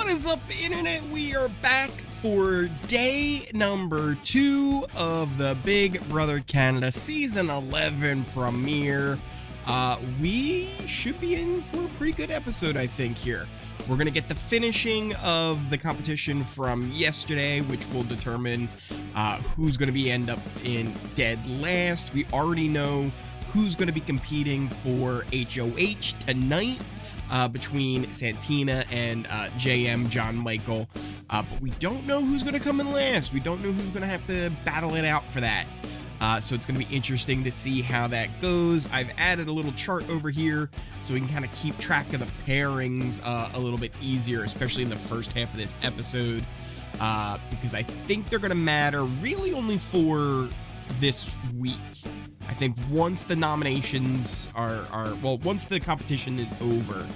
What is up, internet? We are back for day number 2 of the Big Brother Canada Season 11 premiere. We should be in for a pretty good episode, I think, here. We're going to get the finishing of the competition from yesterday, which will determine who's going to end up in dead last. We already know who's going to be competing for HOH tonight. Between Santina and JM, John Michael. But we don't know who's going to come in last. We don't know who's going to have to battle it out for that. So it's going to be interesting to see how that goes. I've added a little chart over here so we can kind of keep track of the pairings a little bit easier, especially in the first half of this episode. Because I think they're going to matter really only for this week. I think once the nominations once the competition is over,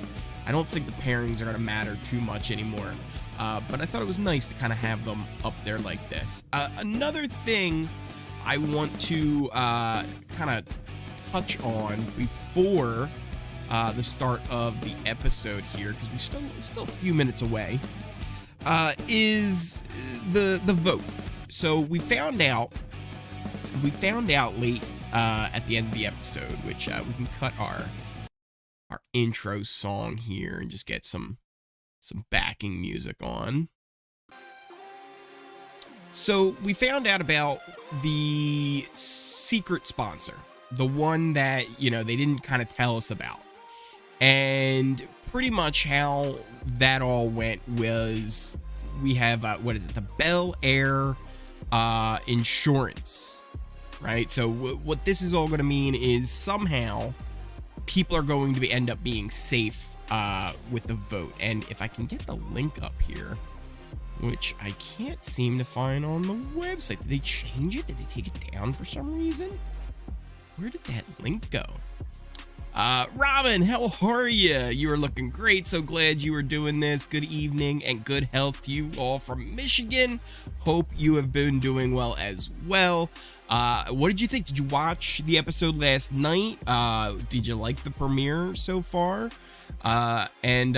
I don't think the pairings are going to matter too much anymore. But I thought it was nice to kind of have them up there like this. Another thing I want to kind of touch on before the start of the episode here, because we're still a few minutes away, is the vote. So we found out late at the end of the episode, which we can cut our intro song here and just get some backing music on. So we found out about the secret sponsor, the one that, they didn't kind of tell us about. And pretty much how that all went was we have, the Bel Air insurance. Right, so what this is all going to mean is somehow people are going to end up being safe with the vote. And if I can get the link up here, which I can't seem to find on the website. Did they change it? Did they take it down for some reason? Where did that link go? Robin, how are you? You are looking great. So glad you are doing this. Good evening and good health to you all from Michigan. Hope you have been doing well as well. What did you think? Did you watch the episode last night? Did you like the premiere so far? And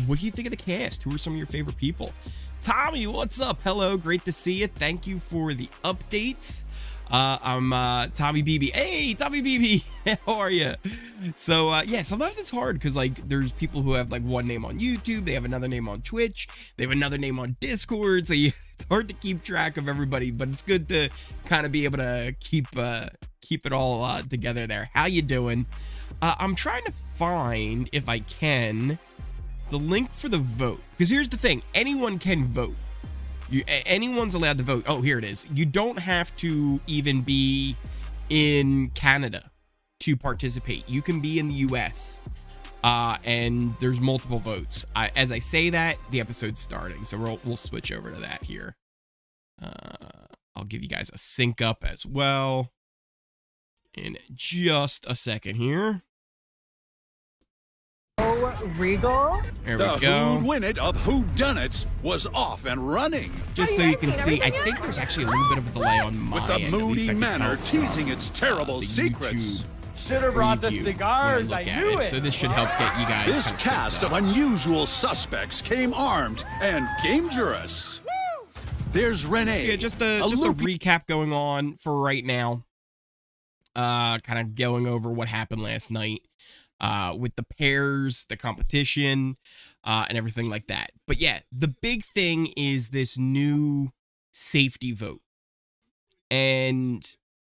what do you think of the cast? Who are some of your favorite people? Tommy, what's up? Hello, great to see you. Thank you for the updates. I'm Tommy BB. Hey, Tommy BB, how are you? So yeah, sometimes it's hard because there's people who have one name on YouTube, they have another name on Twitch, they have another name on Discord, so it's hard to keep track of everybody, but it's good to kind of be able to keep it all together there. How you doing? I'm trying to find, if I can, the link for the vote, because here's the thing, anyone can vote. Anyone's allowed to vote. Oh, here it is. You don't have to even be in Canada to participate. You can be in the US, and there's multiple votes. As I say that, the episode's starting, so we'll switch over to that here. I'll give you guys a sync up as well in just a second here. Regal. There we go. The who'd-win-it of whodunits was off and running. Just so you can see, I think there's actually a little bit of a delay on my end. With a moody manner teasing its terrible secrets. Should have brought the cigars, I knew it. So this should help get you guys. This cast of unusual suspects came armed and dangerous. There's Renee. Yeah, just a recap going on for right now. Kind of going over what happened last night. With the pairs, the competition, and everything like that. But yeah, the big thing is this new safety vote and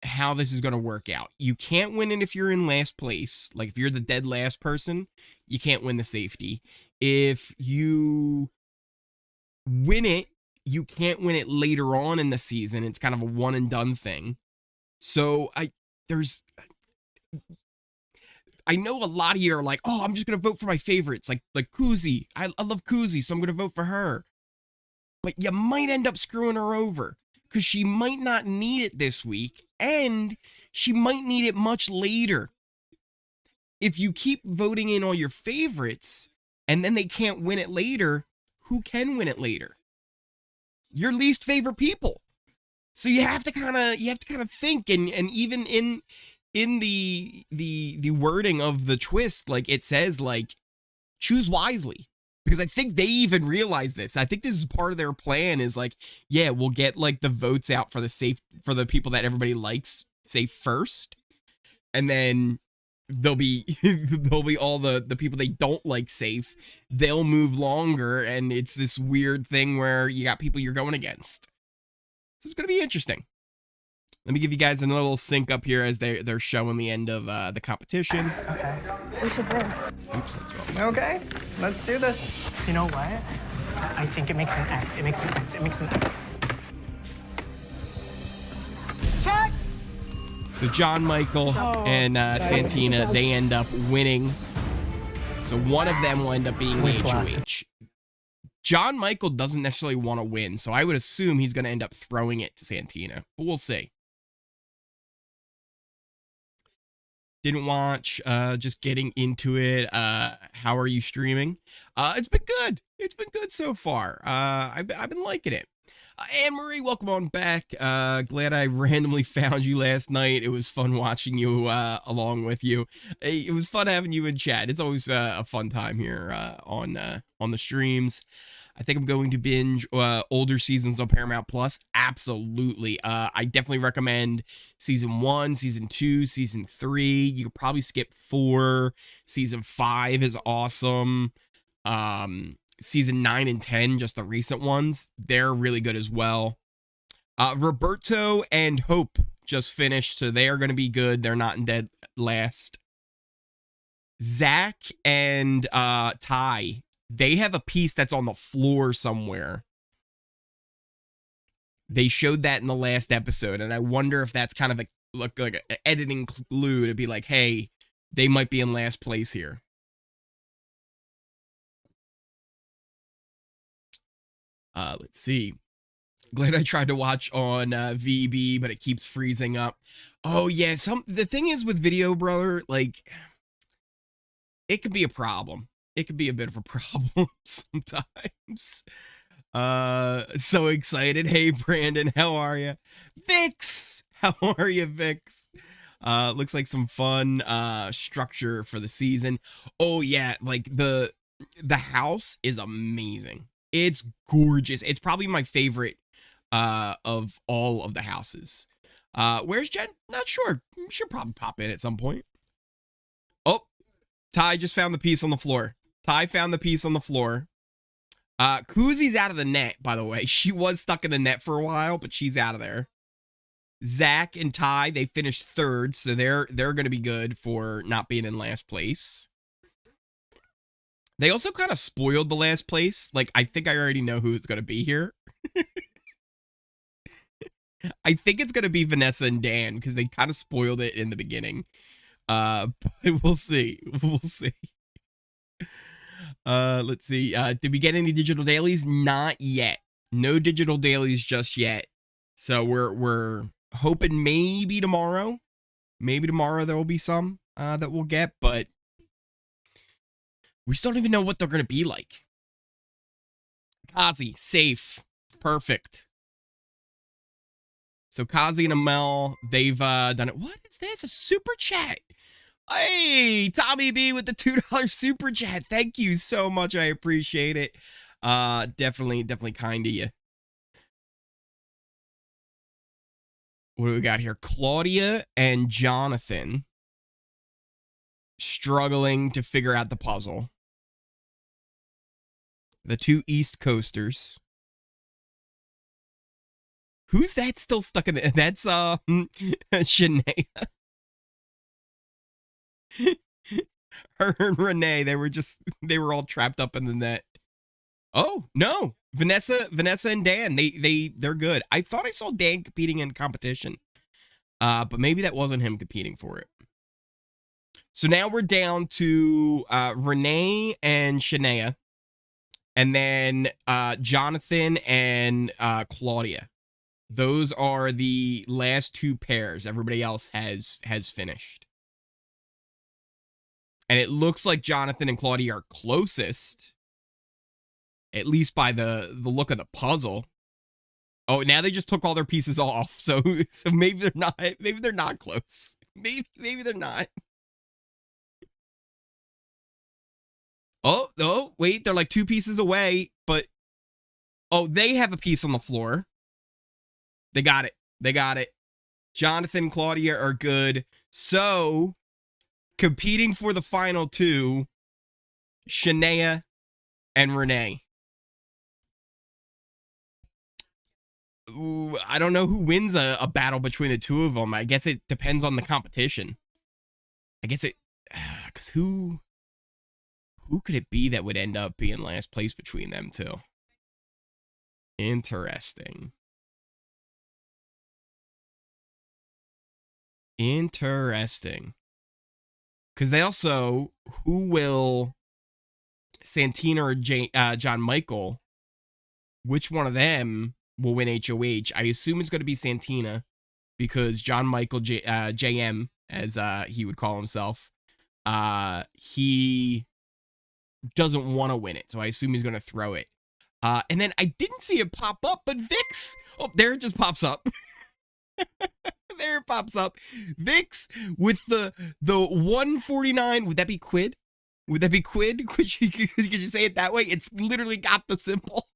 how this is going to work out. You can't win it if you're in last place. Like if you're the dead last person, you can't win the safety. If you win it, you can't win it later on in the season. It's kind of a one and done thing. So I know a lot of you are like, oh, I'm just going to vote for my favorites, like Kuzi. I love Kuzi, so I'm going to vote for her. But you might end up screwing her over because she might not need it this week, and she might need it much later. If you keep voting in all your favorites, and then they can't win it later, who can win it later? Your least favorite people. So you have to kind of think, and even in the wording of the twist, it says choose wisely. Because I think they even realize this. I think this is part of their plan is like, yeah, we'll get like the votes out for the people that everybody likes safe first. And then there'll be all the people they don't like safe. They'll move longer, and it's this weird thing where you got people you're going against. So it's going to be interesting. Let me give you guys a little sync up here as they're showing the end of the competition. Okay. We should win. Oops, that's wrong. Okay, let's do this. You know what? I think it makes an X. It makes an X. It makes an X. Check! So John Michael and Santina, they end up winning. So one of them will end up being the HOH. John Michael doesn't necessarily want to win, so I would assume he's going to end up throwing it to Santina. But we'll see. Didn't watch, just getting into it. How are you streaming? It's been good. It's been good so far. I've been liking it. Anne-Marie, welcome on back. Glad I randomly found you last night. It was fun watching you along with you. It was fun having you in chat. It's always a fun time here on the streams. I think I'm going to binge older seasons on Paramount Plus. Absolutely. I definitely recommend season 1, season 2, season 3. You could probably skip 4. Season 5 is awesome. Season 9 and 10, just the recent ones, they're really good as well. Roberto and Hope just finished, so they are going to be good. They're not in dead last. Zach and Ty, they have a piece that's on the floor somewhere. They showed that in the last episode, and I wonder if that's kind of like an editing clue to be like, hey, they might be in last place here. Let's see. Glad I tried to watch on VB, but it keeps freezing up. Oh yeah, the thing is with video, brother, like it could be a problem. It could be a bit of a problem sometimes. So excited. Hey Brandon, how are you? Vix, how are you, Vix? Looks like some fun structure for the season. Oh yeah, like the house is amazing. It's gorgeous. It's probably my favorite of all of the houses. Where's Jen? Not sure. She'll probably pop in at some point. Oh, Ty just found the piece on the floor. Ty found the piece on the floor. Kuzi's out of the net, by the way. She was stuck in the net for a while, but she's out of there. Zach and Ty, they finished third, so they're going to be good for not being in last place. They also kind of spoiled the last place. Like, I think I already know who it's going to be here. I think it's going to be Vanessa and Dan because they kind of spoiled it in the beginning. But we'll see. We'll see. Let's see. Did we get any digital dailies? Not yet. No digital dailies just yet. So we're hoping maybe tomorrow. Maybe tomorrow there will be some that we'll get, but we still don't even know what they're going to be like. Kazi, safe. Perfect. So Kazi and Amal, they've done it. What is this? A super chat. Hey, Tommy B with the $2 super chat. Thank you so much. I appreciate it. Definitely kind of you. What do we got here? Claudia and Jonathan struggling to figure out the puzzle. The two East Coasters. Who's that still stuck in the... That's, Shanae. Her and Renee, they were all trapped up in the net. Oh, no. Vanessa and Dan, they're good. I thought I saw Dan competing in competition. But maybe that wasn't him competing for it. So now we're down to Renee and Shanae. And then Jonathan and Claudia. Those are the last two pairs. Everybody else has finished. And it looks like Jonathan and Claudia are closest. At least by the look of the puzzle. Oh, now they just took all their pieces off. So maybe they're not close. Maybe they're not. Oh, wait, they're like 2 pieces away, but oh, they have a piece on the floor. They got it. They got it. Jonathan and Claudia are good. So, competing for the final 2, Shania and Renee. Ooh, I don't know who wins a battle between the 2 of them. I guess it depends on the competition. I guess because who could it be that would end up being last place between them 2? Interesting. Interesting. Because they also, who will Santina or John Michael, which one of them will win HOH? I assume it's going to be Santina, because John Michael, JM, as he would call himself, he doesn't want to win it, so I assume he's going to throw it. And then I didn't see it pop up, but Vix, oh, there it just pops up. There it pops up. Vix with the 149. Would that be quid? Would that be quid? Could you say it that way? It's literally got the symbol.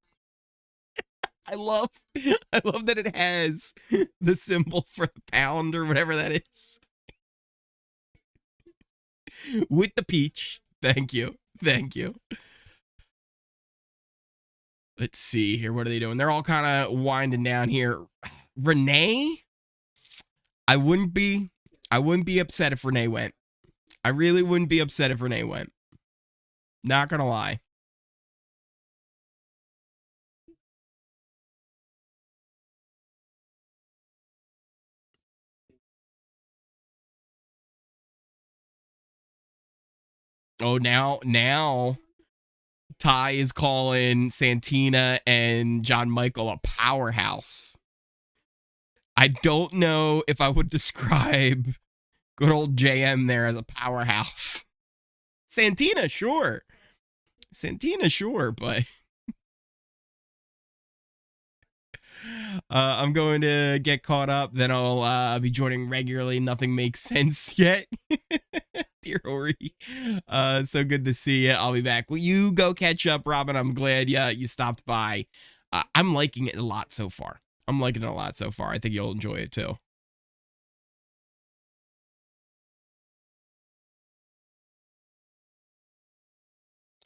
I love that it has the symbol for the pound or whatever that is. With the peach. Thank you. Thank you. Let's see here. What are they doing? They're all kind of winding down here. Renee? I wouldn't be upset if Renee went. I really wouldn't be upset if Renee went. Not gonna lie. Oh, now Ty is calling Santina and John Michael a powerhouse. I don't know if I would describe good old JM there as a powerhouse. Santina, sure. Santina, sure, but I'm going to get caught up. Then I'll be joining regularly. Nothing makes sense yet. Dear Ori. So good to see you. I'll be back. Will you go catch up, Robin? I'm glad you stopped by. I'm liking it a lot so far. I think you'll enjoy it too.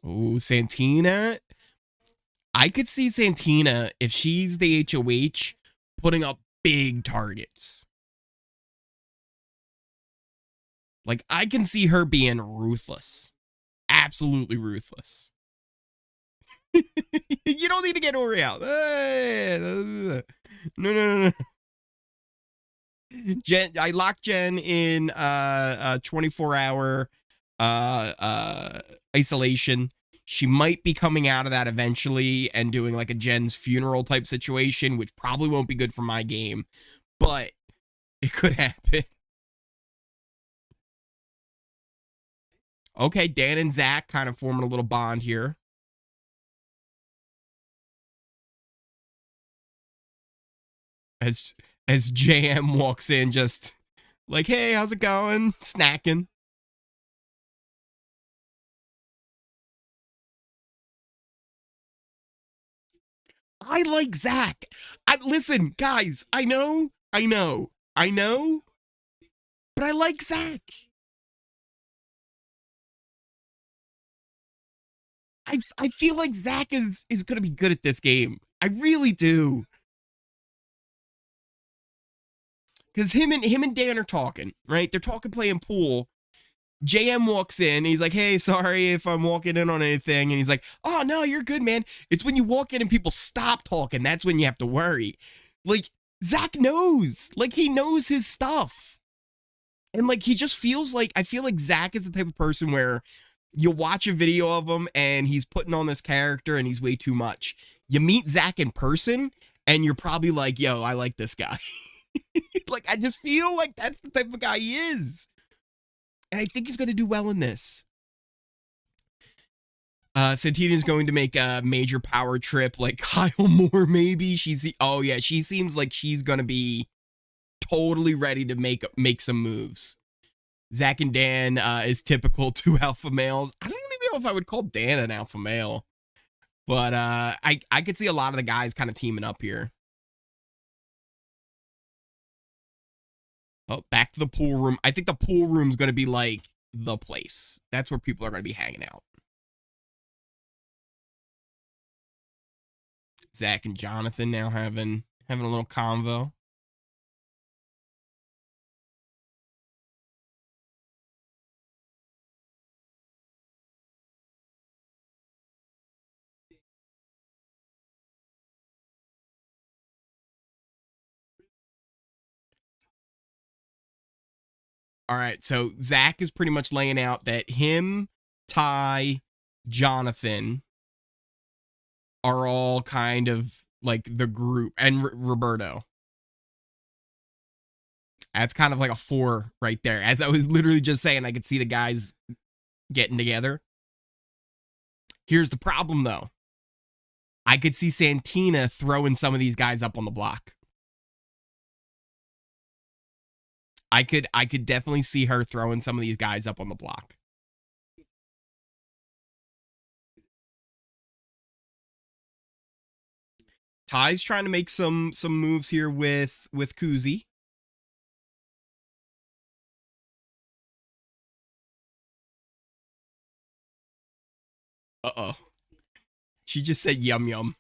Oh, Santina. I could see Santina, if she's the HOH, putting up big targets. Like, I can see her being ruthless. Absolutely ruthless. You don't need to get Ori out. No. Jen, I locked Jen in 24-hour isolation. She might be coming out of that eventually and doing like a Jen's funeral type situation, which probably won't be good for my game, but it could happen. Okay, Dan and Zach kind of forming a little bond here. As JM walks in, just like, hey, how's it going? Snacking. I like Zach. Listen, guys, I know, but I like Zach. I feel like Zach is going to be good at this game. I really do. Because him and Dan are talking, right? They're talking, playing pool. JM walks in, and he's like, hey, sorry if I'm walking in on anything. And he's like, oh, no, you're good, man. It's when you walk in and people stop talking. That's when you have to worry. Like, Zach knows. Like, he knows his stuff. And, like, he just feels like, I feel like Zach is the type of person where you watch a video of him, and he's putting on this character, and he's way too much. You meet Zach in person, and you're probably like, yo, I like this guy. Like, I just feel like that's the type of guy he is. And I think he's going to do well in this. Santina is going to make a major power trip, like Kyle Moore, maybe. She seems like she's going to be totally ready to make some moves. Zach and Dan is typical 2 alpha males. I don't even know if I would call Dan an alpha male, but I could see a lot of the guys kind of teaming up here. Oh, back to the pool room. I think the pool room's going to be like the place. That's where people are going to be hanging out. Zach and Jonathan now having a little convo. All right, so Zach is pretty much laying out that him, Ty, Jonathan are all kind of like the group, and Roberto. That's kind of like a 4 right there. As I was literally just saying, I could see the guys getting together. Here's the problem, though. I could see Santina throwing some of these guys up on the block. I could definitely see her throwing some of these guys up on the block. Ty's trying to make some moves here with Kuzi. Uh-oh. She just said yum yum.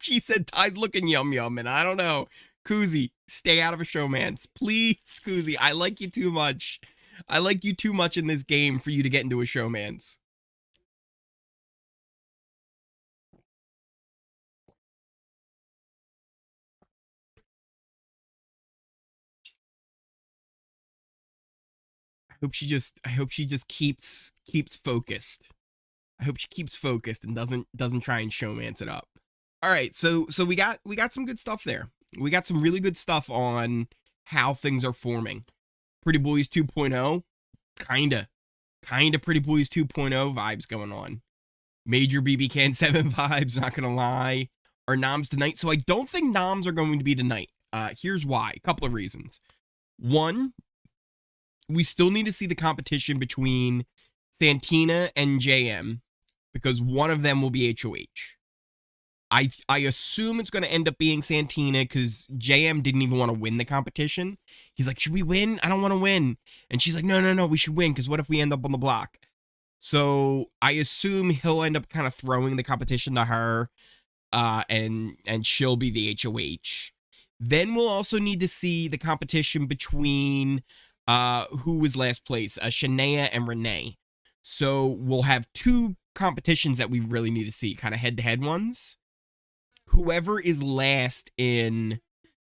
She said Ty's looking yum yum, and I don't know. Kuzi, stay out of a showman's. Please, Kuzi. I like you too much. I like you too much in this game for you to get into a showman's. I hope she just keeps focused. I hope she keeps focused and doesn't try and showmance it up. All right, so we got some good stuff there. We got some really good stuff on how things are forming. Pretty Boys 2.0, kinda Pretty Boys 2.0 vibes going on. Major BBCan11 vibes, not gonna lie. Are noms tonight? So I don't think noms are going to be tonight. Here's why. A couple of reasons. One, we still need to see the competition between Santina and JM, because one of them will be HOH. I assume it's going to end up being Santina, because JM didn't even want to win the competition. He's like, should we win? I don't want to win. And she's like, no, we should win, because what if we end up on the block? So I assume he'll end up kind of throwing the competition to her, and she'll be the HOH. Then we'll also need to see the competition between who was last place, Shania and Renee. So we'll have 2 competitions that we really need to see, kind of head-to-head ones. Whoever is last in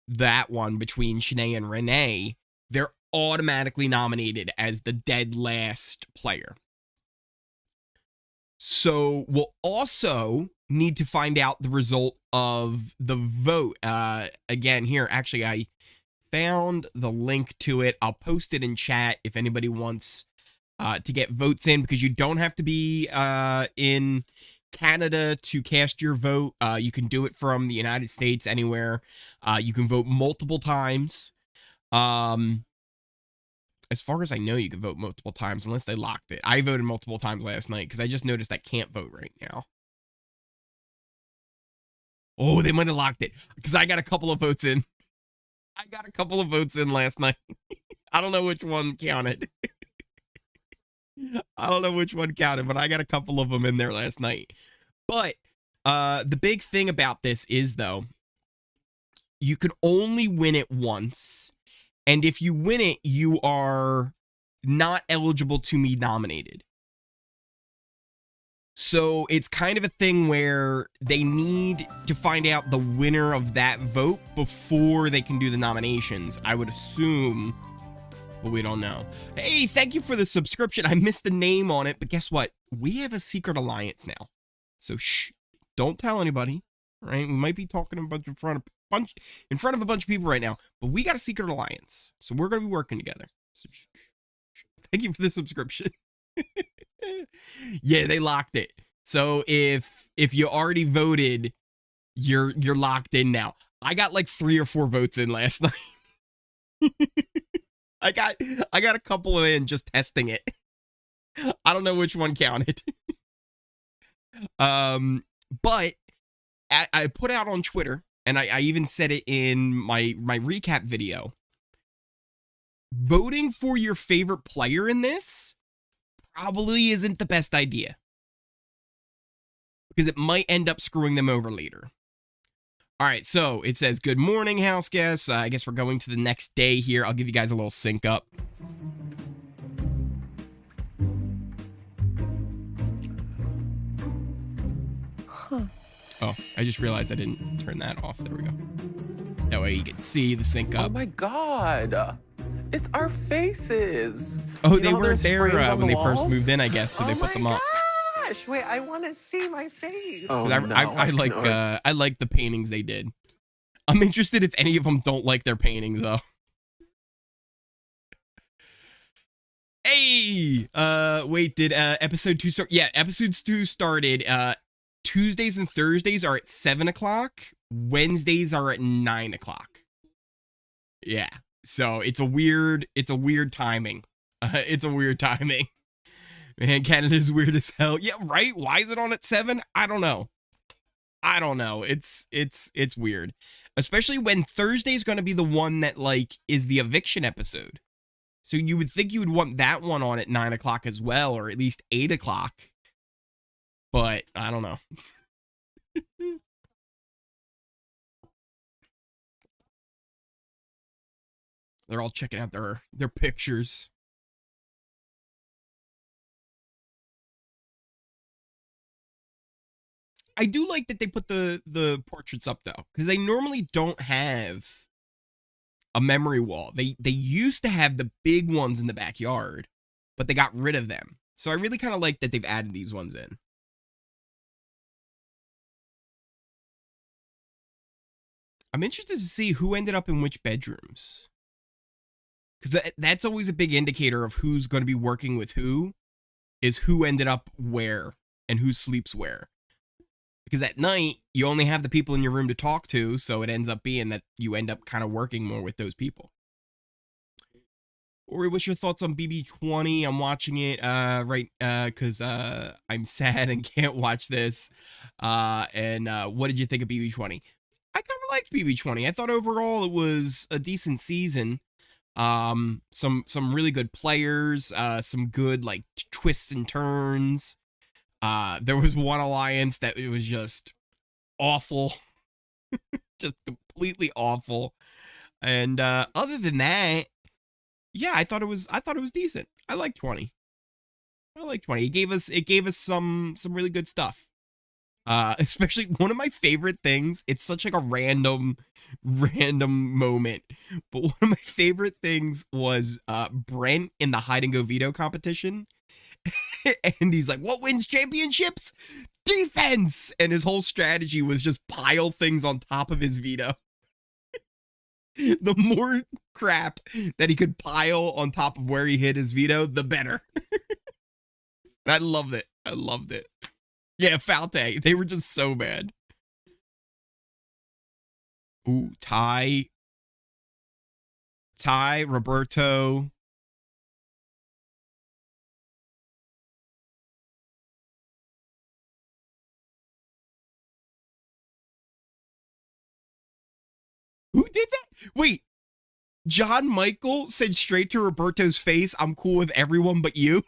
that one between Shanae and Renee, they're automatically nominated as the dead last player. So we'll also need to find out the result of the vote. Again, here, actually, I found the link to it. I'll post it in chat if anybody wants to get votes in, because you don't have to be in Canada to cast your vote. You can do it from the United States, anywhere. You can vote multiple times. As far as I know, you can vote multiple times unless they locked it. I voted multiple times last night because I just noticed I can't vote right now. Oh, they might have locked it because I got a couple of votes in. I got a couple of votes in last night. I don't know which one counted. I don't know which one counted, but I got a couple of them in there last night. But the big thing about this is, though, you can only win it once. And if you win it, you are not eligible to be nominated. So it's kind of a thing where they need to find out the winner of that vote before they can do the nominations, I would assume. But we don't know. Hey, thank you for the subscription. I missed the name on it, but guess what? We have a secret alliance now. So shh, don't tell anybody. Right? We might be talking in front of a bunch of people right now, but we got a secret alliance. So we're going to be working together. So thank you for the subscription. Yeah, they locked it. So if you already voted, you're locked in now. I got like 3 or 4 votes in last night. I got a couple in just testing it. I don't know which one counted. But I put out on Twitter, and I even said it in my recap video. Voting for your favorite player in this probably isn't the best idea, because it might end up screwing them over later. All right, so it says, good morning, house guests. I guess we're going to the next day here. I'll give you guys a little sync up. Huh. Oh, I just realized I didn't turn that off. There we go. That way you can see the sync up. Oh my god. It's our faces. Oh, You they know how weren't there's there frames on when the they first walls? moved in, I guess, so they put them up. Gosh, wait, I want to see my face. Oh, 'Cause I like the paintings they did. I'm interested if any of them don't like their paintings though. Hey, wait, did episode 2 start? Yeah, episodes 2 started. Tuesdays and Thursdays are at 7 o'clock. Wednesdays are at 9 o'clock. Yeah, so it's a weird timing. It's a weird timing. Man, Canada's weird as hell. Yeah, right? Why is it on at 7? I don't know. It's weird. Especially when Thursday's going to be the one that, like, is the eviction episode. So you would think you would want that one on at 9 o'clock as well, or at least 8 o'clock. But, I don't know. They're all checking out their pictures. I do like that they put the portraits up though, because they normally don't have a memory wall. They used to have the big ones in the backyard, but they got rid of them. So I really kind of like that they've added these ones in. I'm interested to see who ended up in which bedrooms, because that's always a big indicator of who's going to be working with who, is who ended up where and who sleeps where. Because at night, you only have the people in your room to talk to, so it ends up being that you end up kind of working more with those people. Ori, what's your thoughts on BB20? I'm watching it because I'm sad and can't watch this. And what did you think of BB20? I kind of liked BB20. I thought overall it was a decent season. Some really good players, some good like twists and turns. There was one alliance that it was just awful. Just completely awful. And other than that, yeah, I thought it was decent. I like 20. It gave us some really good stuff. Especially one of my favorite things. It's such like a random moment, but one of my favorite things was Brent in the hide and go veto competition. And he's like, what wins championships? Defense! And his whole strategy was just pile things on top of his veto. The more crap that he could pile on top of where he hit his veto, the better. And I loved it. Yeah, Falte. They were just so bad. Ooh, Ty, Roberto. Who did that? Wait, John Michael said straight to Roberto's face, I'm cool with everyone but you.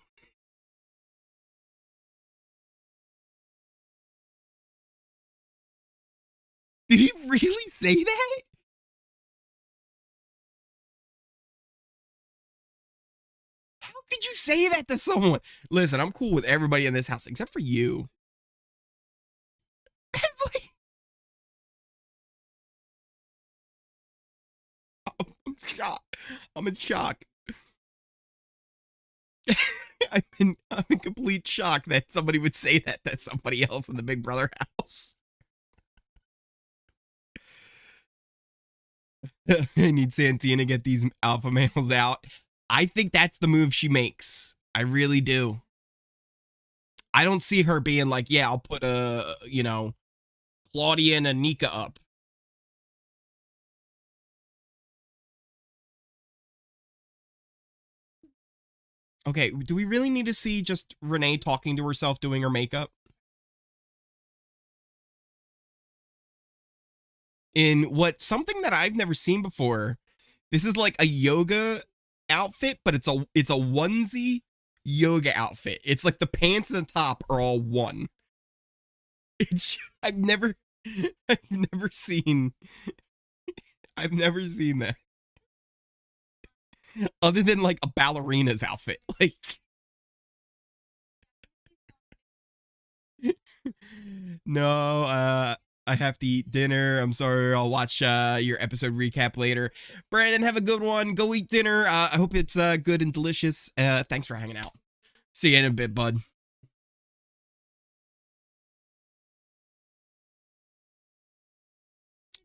Did he really say that? How could you say that to someone? Listen, I'm cool with everybody in this house except for you. It's like, I'm shocked. I'm in shock. I'm in complete shock that somebody would say that to somebody else in the Big Brother house. I need Santina to get these alpha males out. I think that's the move she makes. I really do. I don't see her being like, yeah, I'll put Claudia and Anika up. Okay, do we really need to see just Renee talking to herself doing her makeup? In something that I've never seen before. This is like a yoga outfit, but it's a onesie yoga outfit. It's like the pants and the top are all one. It's I've never seen that. Other than like a ballerina's outfit. Like no, I have to eat dinner. I'm sorry. I'll watch your episode recap later. Brandon, have a good one. Go eat dinner. I hope it's good and delicious. Thanks for hanging out. See you in a bit, bud.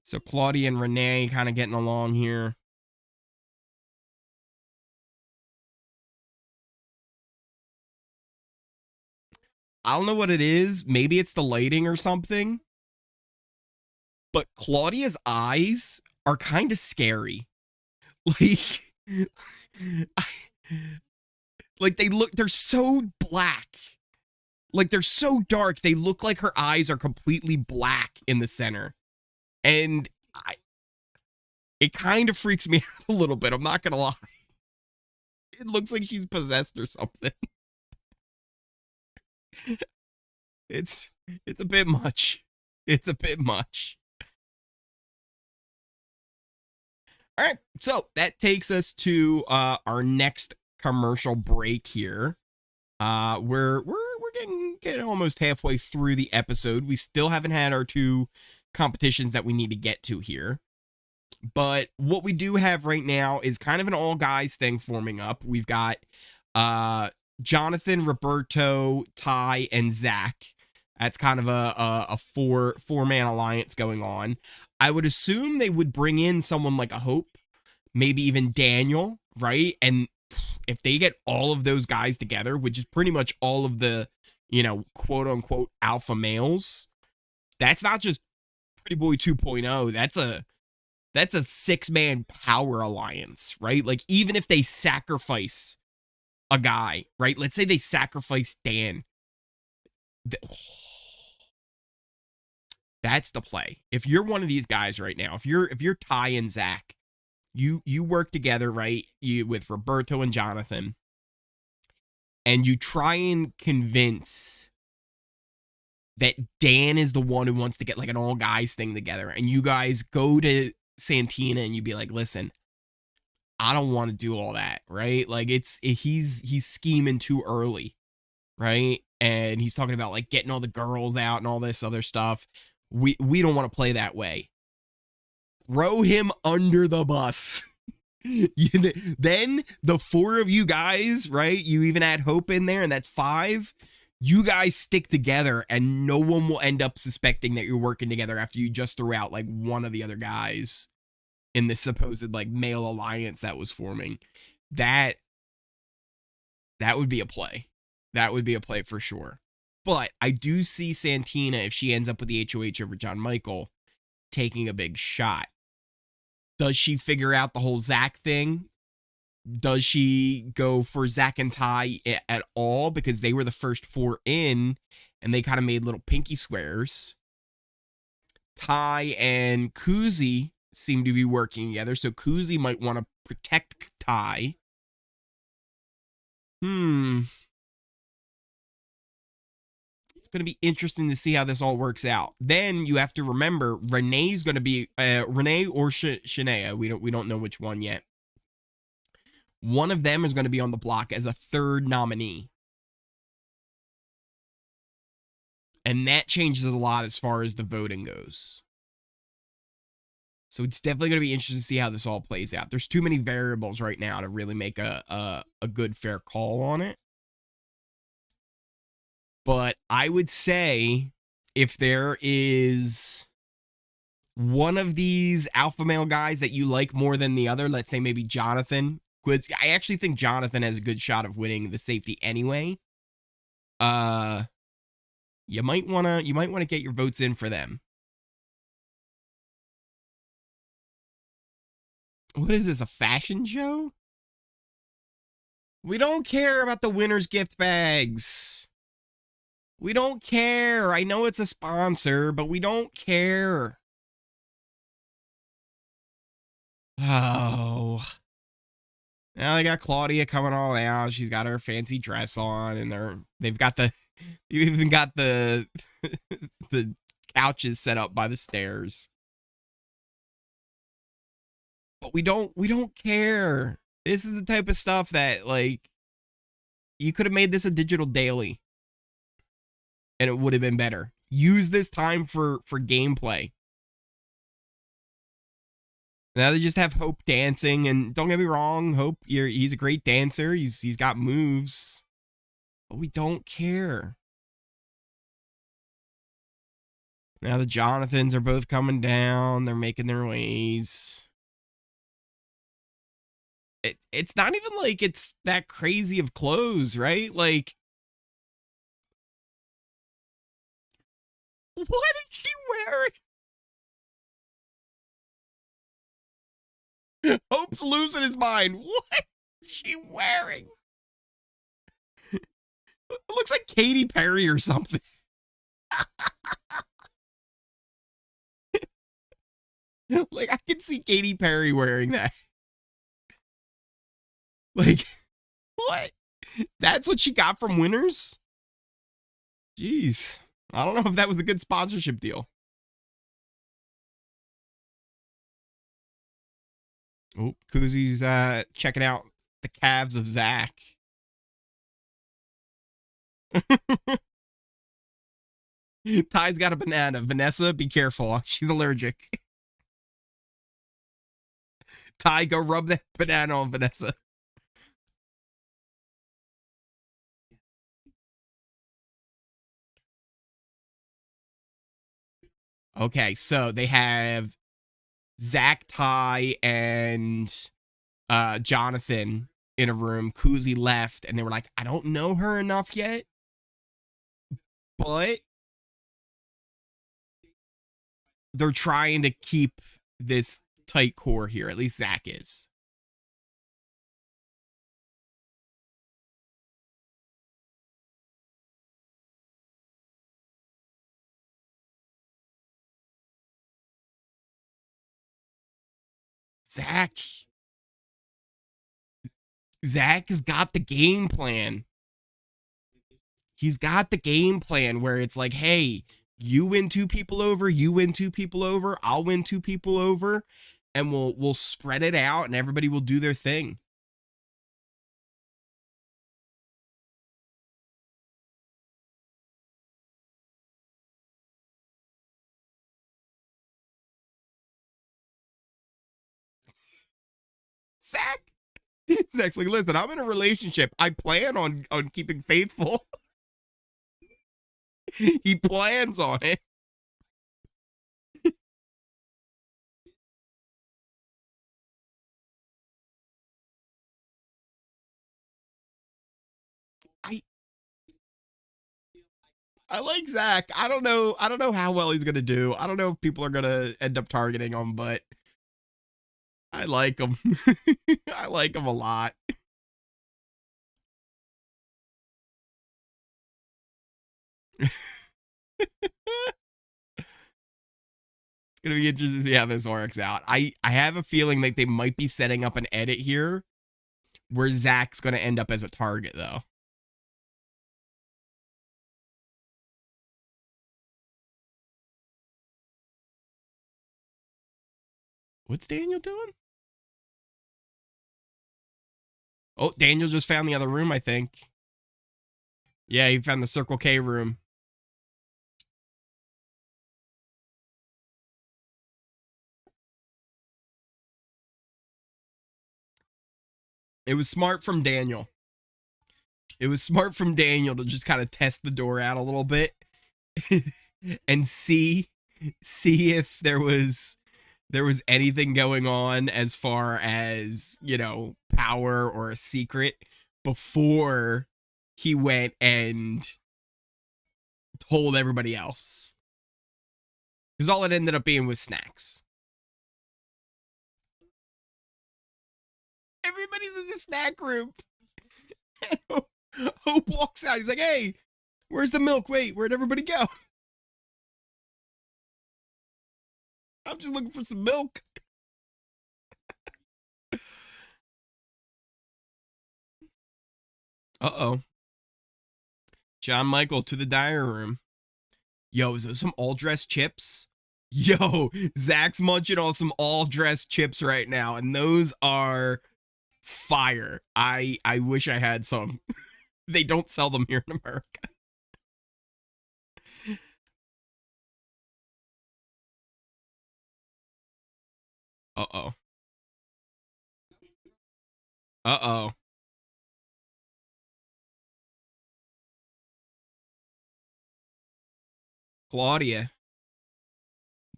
So Claudia and Renee kind of getting along here. I don't know what it is. Maybe it's the lighting or something. But Claudia's eyes are kind of scary. Like, they're so black. Like, they're so dark. They look like her eyes are completely black in the center. And it kind of freaks me out a little bit. I'm not going to lie. It looks like she's possessed or something. It's a bit much. It's a bit much. All right, so that takes us to our next commercial break here. We're getting almost halfway through the episode. We still haven't had our 2 competitions that we need to get to here. But what we do have right now is kind of an all guys thing forming up. We've got Jonathan, Roberto, Ty, and Zach. That's kind of a four-man alliance going on. I would assume they would bring in someone like a Hope, maybe even Daniel, right? And if they get all of those guys together, which is pretty much all of the, quote-unquote alpha males, that's not just Pretty Boy 2.0. That's a 6-man power alliance, right? Like, even if they sacrifice a guy, right? Let's say they sacrifice Dan. That's the play. If you're one of these guys right now, if you're Ty and Zach, you work together, right? With Roberto and Jonathan, and you try and convince that Dan is the one who wants to get like an all guys thing together, and you guys go to Santina and you be like, listen, I don't want to do all that, right? Like he's scheming too early, right? And he's talking about like getting all the girls out and all this other stuff. We don't want to play that way. Throw him under the bus. Then the 4 of you guys, right? You even add Hope in there, and that's 5. You guys stick together, and no one will end up suspecting that you're working together after you just threw out like one of the other guys in this supposed like male alliance that was forming. That would be a play. That would be a play for sure. But I do see Santina, if she ends up with the HOH over John Michael, taking a big shot. Does she figure out the whole Zach thing? Does she go for Zach and Ty at all? Because they were the first 4 in, and they kind of made little pinky swears. Ty and Kuzi seem to be working together, so Kuzi might want to protect Ty. It's going to be interesting to see how this all works out. Then you have to remember, Renee's going to be Renee or Shania. We don't know which one yet. One of them is going to be on the block as a 3rd nominee. And that changes a lot as far as the voting goes. So it's definitely going to be interesting to see how this all plays out. There's too many variables right now to really make a good, fair call on it. But I would say if there is one of these alpha male guys that you like more than the other, let's say maybe Jonathan. I actually think Jonathan has a good shot of winning the safety anyway. You might want to get your votes in for them. What is this, a fashion show? We don't care about the winner's gift bags. We don't care. I know it's a sponsor, but we don't care. Oh. Now they got Claudia coming all out. She's got her fancy dress on, and they've got the you even got the the couches set up by the stairs. But we don't care. This is the type of stuff that, like, you could have made this a digital daily and it would have been better. Use this time for gameplay. Now they just have Hope dancing, and don't get me wrong, Hope, he's a great dancer. He's got moves, but we don't care. Now the Jonathans are both coming down. They're making their ways. It's not even like it's that crazy of clothes, right? Like, what is she wearing? Hope's losing his mind. What is she wearing? It looks like Katy Perry or something. Like, I can see Katy Perry wearing that. Like, what? That's what she got from Winners? Jeez. I don't know if that was a good sponsorship deal. Oh, Kuzi's checking out the calves of Zach. Ty's got a banana. Vanessa, be careful. She's allergic. Ty, go rub that banana on Vanessa. Okay, so they have Zach, Ty, and Jonathan in a room. Kuzi left, and they were like, I don't know her enough yet, but they're trying to keep this tight core here. At least Zach is. Zach has got the game plan. He's got the game plan where it's like, hey, you win 2 people over, you win 2 people over, I'll win 2 people over, and we'll spread it out and everybody will do their thing. Zach's like, listen, I'm in a relationship. I plan on keeping faithful. He plans on it. I like Zach. I don't know how well he's gonna do. I don't know if people are gonna end up targeting him, but I like him. I like him a lot. It's gonna be interesting to see how this works out. I have a feeling like they might be setting up an edit here where Zach's gonna end up as a target, though. What's Daniel doing? Oh, Daniel just found the other room, I think. Yeah, he found the Circle K room. It was smart from Daniel. It was smart from Daniel to just kind of test the door out a little bit and see if there was anything going on as far as, you know, power or a secret before he went and told everybody else. Because all it ended up being was snacks. Everybody's in the snack group. Hope walks out. He's like, hey, where's the milk? Wait, where'd everybody go? I'm just looking for some milk. Uh-oh. John Michael to the diary room. Yo, is those some all-dressed chips? Yo, Zach's munching on some all-dressed chips right now, and those are fire. I wish I had some. They don't sell them here in America. Uh-oh. Uh-oh. Claudia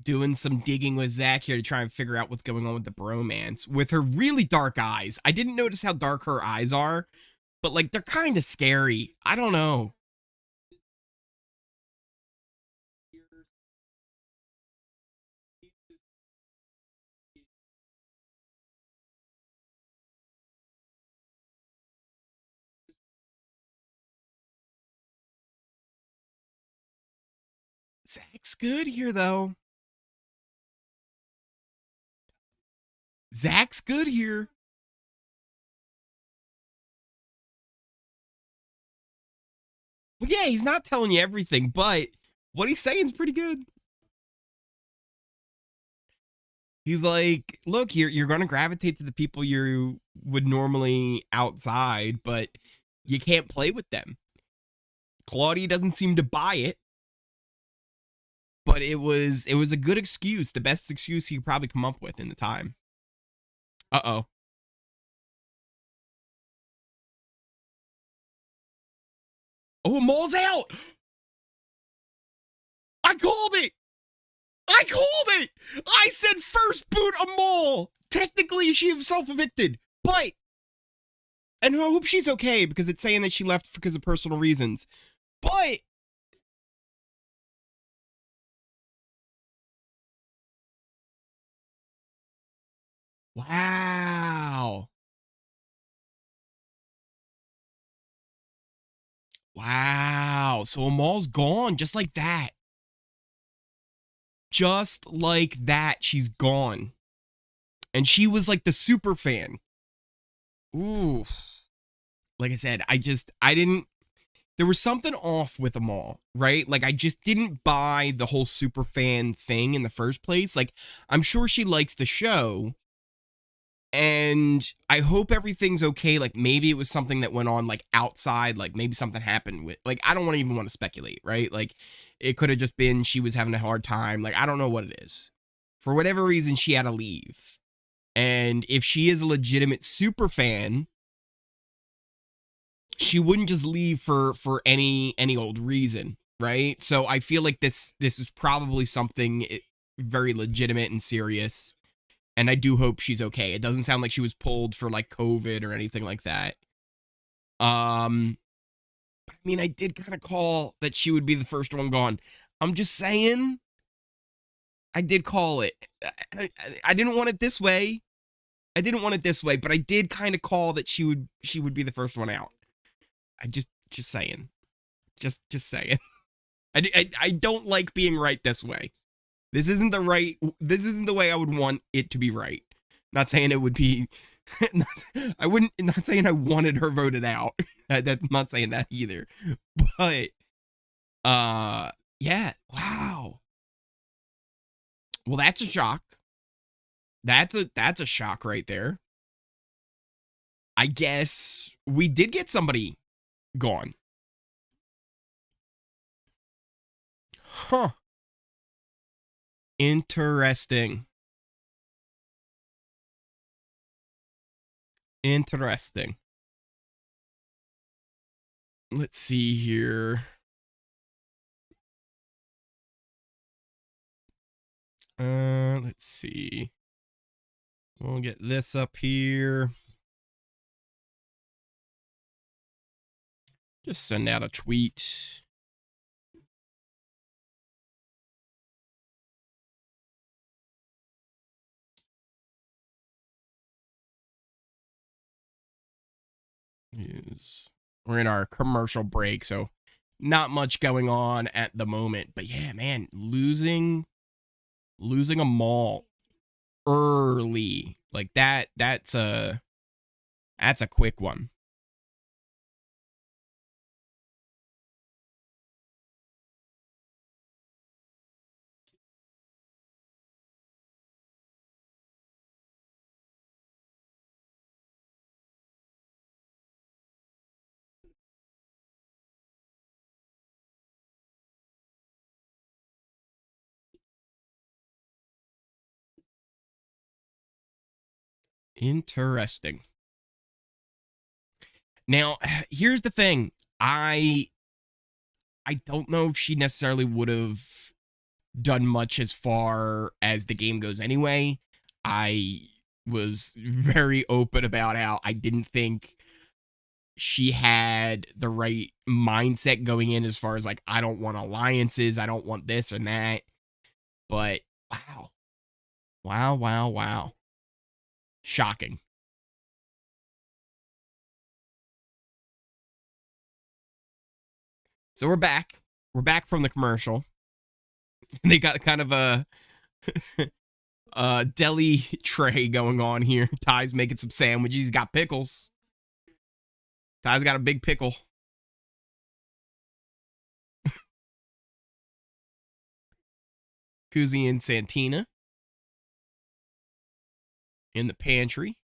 doing some digging with Zach here to try and figure out what's going on with the bromance. With her really dark eyes. I didn't notice how dark her eyes are, but like they're kind of scary. I don't know. Zach's good here, though. Zach's good here. Well, yeah, he's not telling you everything, but what he's saying is pretty good. He's like, look, you're going to gravitate to the people you would normally outside, but you can't play with them. Claudia doesn't seem to buy it, but it was a good excuse, the best excuse he could probably come up with in the time. Uh-oh. Oh, Amal's out! I called it! I called it! I said first boot Amal! Technically, she self-evicted, but... And I hope she's okay, because it's saying that she left because of personal reasons. But... Wow. Wow. So Amal's gone, just like that. Just like that, she's gone. And she was like the super fan. Ooh. Like I said, I didn't, there was something off with Amal, right? Like I just didn't buy the whole super fan thing in the first place. Like I'm sure she likes the show. And I hope everything's okay. Like maybe it was something that went on like outside, like maybe something happened with, like I don't even want to speculate, right? Like it could have just been she was having a hard time. Like I don't know what it is. For whatever reason, she had to leave. And if she is a legitimate super fan, she wouldn't just leave for any old reason, right? So I feel like this is probably something very legitimate and serious. And I do hope she's okay. It doesn't sound like she was pulled for like COVID or anything like that. I mean, I did kind of call that she would be the first one gone. I'm just saying, I did call it. I didn't want it this way. I didn't want it this way, but I did kind of call that she would be the first one out. I just saying. Just saying. I don't like being right this way. This isn't the way I would want it to be right. Not saying it would be, not saying I wanted her voted out. I'm not saying that either. But, yeah, wow. Well, that's a shock. That's a shock right there. I guess we did get somebody gone. Huh. Interesting. Interesting. Let's see here. Let's see. We'll get this up here. Just send out a tweet. We're in our commercial break, so not much going on at the moment. But yeah, man, losing Amal early like that's a quick one. Interesting. Now, here's the thing. I don't know if she necessarily would have done much as far as the game goes anyway. I was very open about how I didn't think she had the right mindset going in as far as like, I don't want alliances, I don't want this and that. But wow. Wow. Shocking. So we're back. We're back from the commercial. They got kind of a deli tray going on here. Ty's making some sandwiches. He's got pickles. Ty's got a big pickle. Kuzi and Santina in the pantry.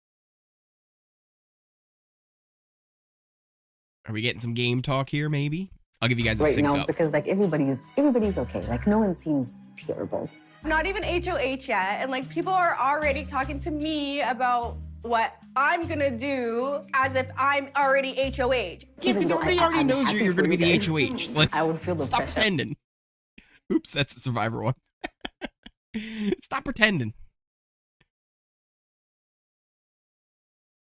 Are we getting some game talk here, maybe? I'll give you guys a sync up. Because like everybody's okay. Like no one seems terrible. Not even HOH yet, and like people are already talking to me about what I'm gonna do as if I'm already HOH. Yeah, because everybody already knows you're gonna be the HOH. Like, I would feel the stop pressure. pretending. Oops, that's the Survivor one. Stop pretending.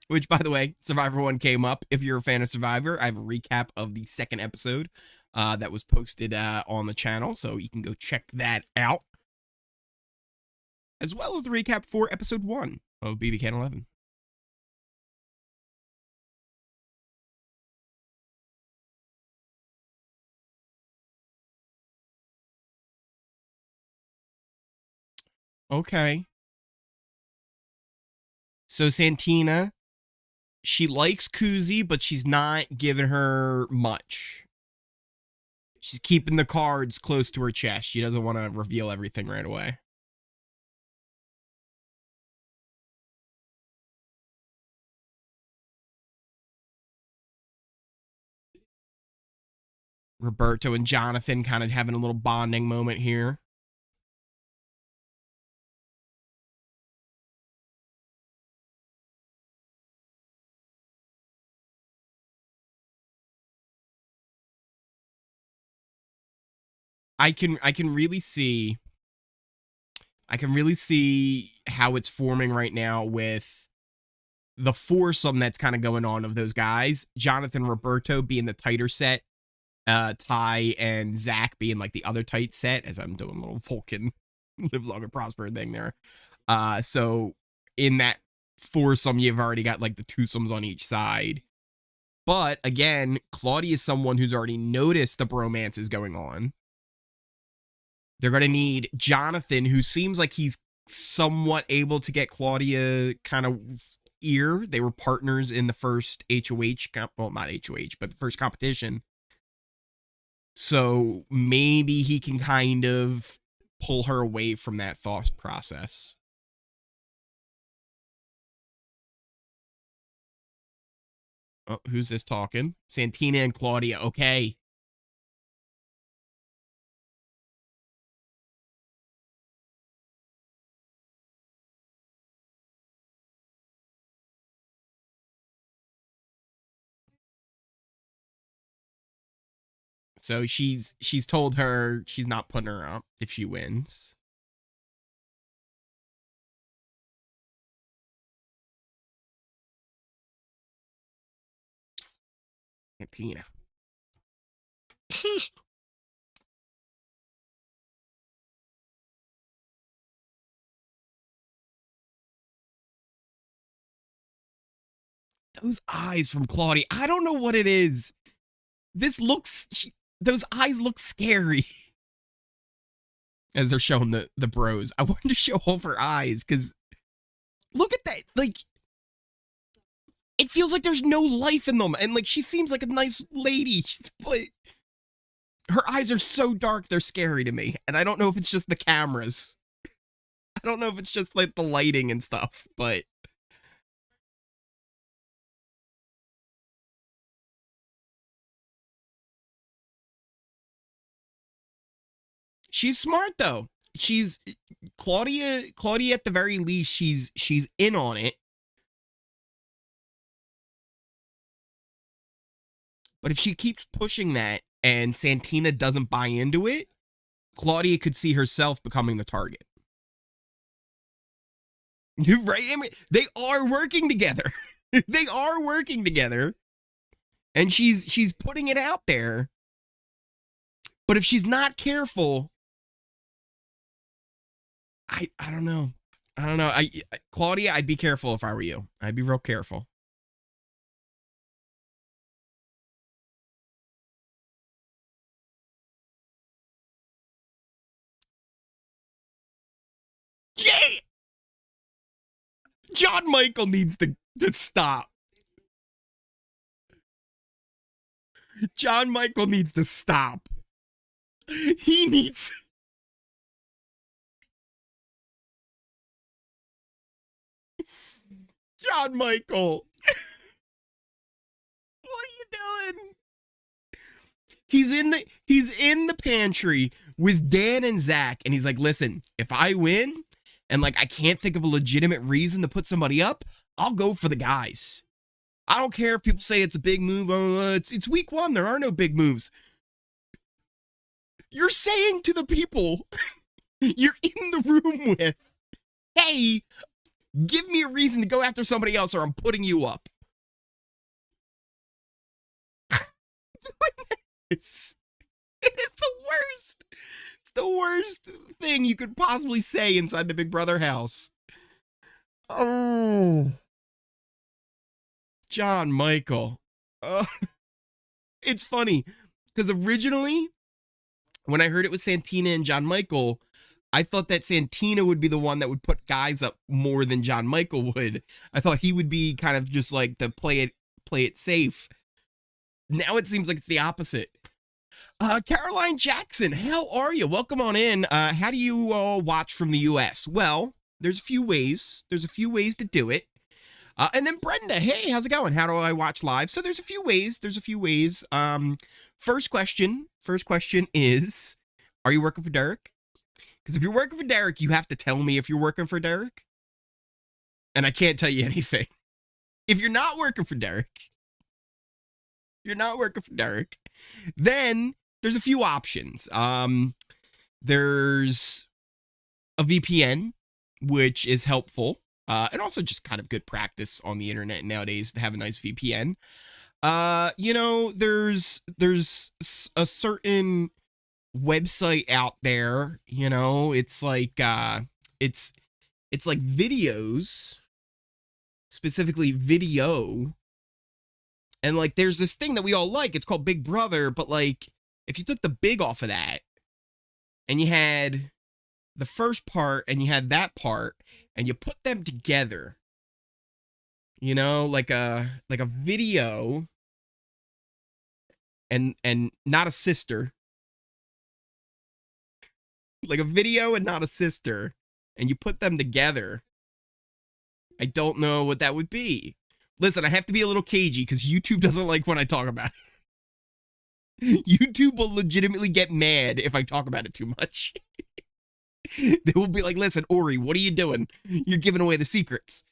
Which, by the way, Survivor 1 came up. If you're a fan of Survivor, I have a recap of the second episode that was posted on the channel, so you can go check that out. As well as the recap for episode 1 of BBCan11. Okay. So Santina, she likes Kuzi, but she's not giving her much. She's keeping the cards close to her chest. She doesn't want to reveal everything right away. Roberto and Jonathan kind of having a little bonding moment here. I can really see how it's forming right now with the foursome that's kind of going on of those guys. Jonathan, Roberto being the tighter set, Ty and Zach being like the other tight set, as I'm doing a little Vulcan live longer prosper thing there. So in that foursome, you've already got like the twosomes on each side. But again, Claudia is someone who's already noticed the bromance is going on. They're going to need Jonathan, who seems like he's somewhat able to get Claudia kind of ear. They were partners in the first HOH, well, not HOH, but the first competition. So maybe he can kind of pull her away from that thought process. Oh, who's this talking? Santina and Claudia. Okay. So she's told her she's not putting her up if she wins. Santina. Those eyes from Claudia. I don't know what it is. Those eyes look scary. As they're showing the bros. I wanted to show off her eyes because look at that. Like, it feels like there's no life in them. And like, she seems like a nice lady, but her eyes are so dark, they're scary to me. And I don't know if it's just the cameras. I don't know if it's just like the lighting and stuff, but she's smart though. She's Claudia at the very least, she's in on it. But if she keeps pushing that and Santina doesn't buy into it, Claudia could see herself becoming the target. Right? I mean, they are working together. They are working together. And she's putting it out there. But if she's not careful, I don't know. I don't know. Claudia, I'd be careful if I were you. I'd be real careful. Yay! John Michael needs to stop. John Michael needs to stop. He needs... John Michael. What are you doing? He's in the pantry with Dan and Zach, and he's like, listen, if I win and like I can't think of a legitimate reason to put somebody up, I'll go for the guys. I don't care if people say it's a big move. It's week 1. There are no big moves. You're saying to the people you're in the room with, hey, give me a reason to go after somebody else or I'm putting you up. It is the worst. It's the worst thing you could possibly say inside the Big Brother house. Oh. John Michael. It's funny because originally when I heard it was Santina and John Michael, I thought that Santina would be the one that would put guys up more than John Michael would. I thought he would be kind of just like the play it safe. Now it seems like it's the opposite. Caroline Jackson, how are you? Welcome on in. How do you all watch from the US? Well, there's a few ways. There's a few ways to do it. And then Brenda, hey, how's it going? How do I watch live? So there's a few ways. First question is, are you working for Derek? Because if you're working for Derek, you have to tell me if you're working for Derek. And I can't tell you anything. If you're not working for Derek, then there's a few options. There's a VPN, which is helpful. And also just kind of good practice on the internet nowadays to have a nice VPN. There's a certain website out there, it's like videos, specifically video. And like there's this thing that we all like, it's called Big Brother, but like if you took the big off of that and you had the first part and you had that part and you put them together, like a video and not a sister, like a video and not a sister, and you put them together, I don't know what that would be. Listen, I have to be a little cagey because YouTube doesn't like when I talk about it. YouTube will legitimately get mad if I talk about it too much. They will be like, listen, Ori, what are you doing? You're giving away the secrets.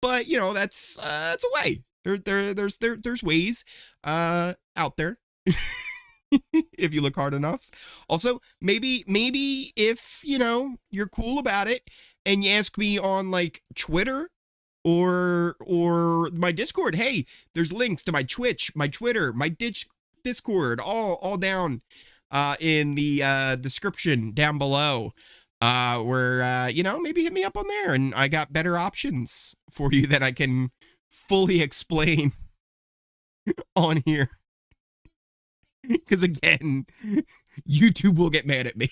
But, that's a way. There's ways out there. If you look hard enough. Also, maybe if, you're cool about it and you ask me on like Twitter or my Discord, hey, there's links to my Twitch, my Twitter, my Discord, all down in the description down below. Where maybe hit me up on there and I got better options for you that I can fully explain on here. Because again, YouTube will get mad at me.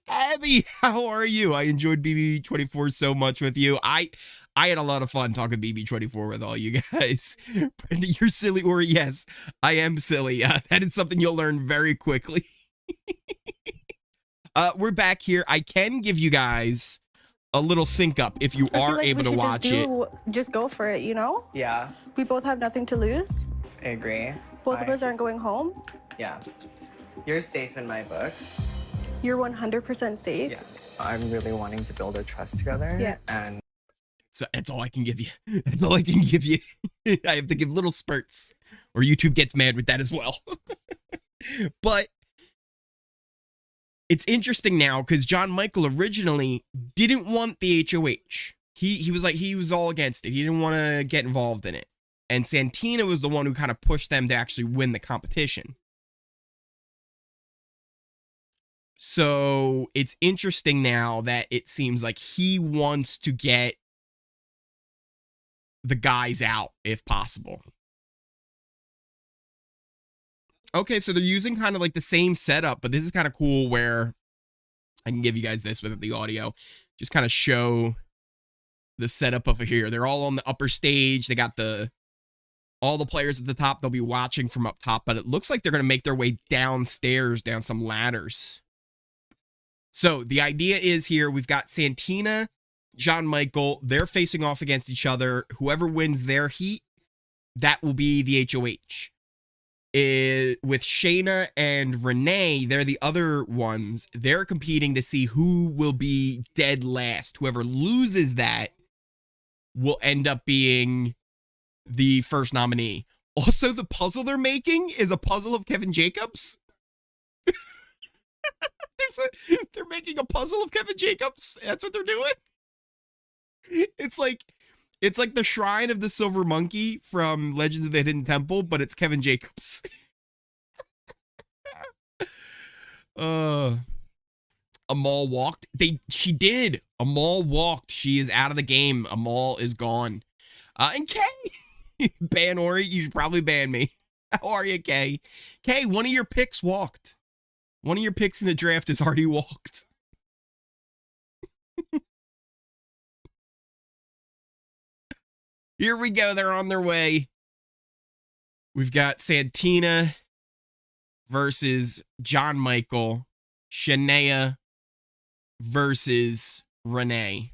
Abby, how are you? I enjoyed BB24 so much with you. I had a lot of fun talking BB24 with all you guys. Brenda, you're silly, or yes, I am silly. That is something you'll learn very quickly. We're back here. I can give you guys a little sync up if you are able to watch it. Just go for it, you know? Yeah, We both have nothing to lose. I agree. Both of us aren't going home. Yeah. You're safe in my books. You're 100% safe. Yes. I'm really wanting to build a trust together. Yeah. And So that's all I can give you. That's all I can give you. I have to give little spurts, or YouTube gets mad with that as well. But it's interesting now because John Michael originally didn't want the HOH. He was all against it. He didn't want to get involved in it. And Santina was the one who kind of pushed them to actually win the competition. So it's interesting now that it seems like he wants to get the guys out if possible. Okay, so they're using kind of like the same setup, but this is kind of cool where I can give you guys this with the audio. Just kind of show the setup of here. They're all on the upper stage. They got all the players at the top. They'll be watching from up top, but it looks like they're going to make their way downstairs, down some ladders. So the idea is here, we've got Santina, John Michael. They're facing off against each other. Whoever wins their heat, that will be the HOH. With Shayna and Renee, they're the other ones. They're competing to see who will be dead last. Whoever loses that will end up being the first nominee. Also, the puzzle they're making is a puzzle of Kevin Jacobs. They're making a puzzle of Kevin Jacobs. That's what they're doing. It's like the Shrine of the Silver Monkey from Legends of the Hidden Temple, but it's Kevin Jacobs. Amal walked. She did. Amal walked. She is out of the game. Amal is gone. And Kay, ban Ori. You should probably ban me. How are you, Kay? Kay, one of your picks walked. One of your picks in the draft has already walked. Here we go. They're on their way. We've got Santina versus John Michael. Shania versus Renee.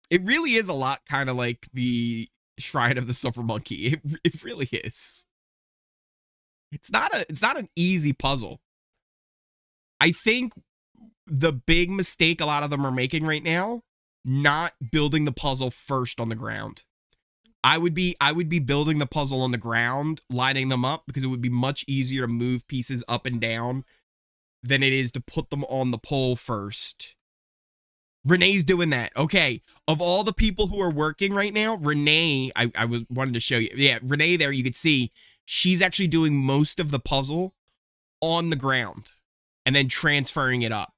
It really is a lot kind of like the Shrine of the Silver Monkey. It really is. It's not an easy puzzle. I think the big mistake a lot of them are making right now, not building the puzzle first on the ground. I would be building the puzzle on the ground, lining them up, because it would be much easier to move pieces up and down than it is to put them on the pole first. Renee's doing that. Okay, of all the people who are working right now, Renee, I wanted to show you. Yeah, Renee there, you could see she's actually doing most of the puzzle on the ground and then transferring it up.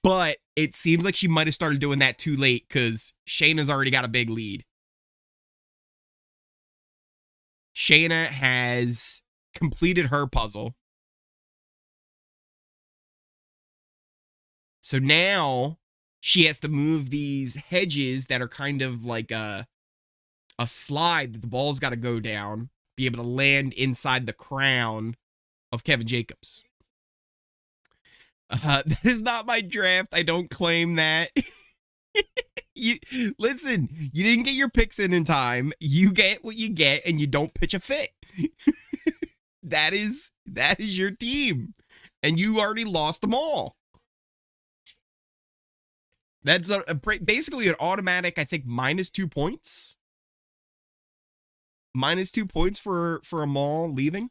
But it seems like she might have started doing that too late because Shayna's already got a big lead. Shayna has completed her puzzle. So now she has to move these hedges that are kind of like a slide that the ball's got to go down, be able to land inside the crown of Kevin Jacobs. That is not my draft. I don't claim that. Listen, you didn't get your picks in time. You get what you get, and you don't pitch a fit. That is your team, and you already lost them all. That's basically an automatic, I think, -2 points. -2 points for Amal leaving.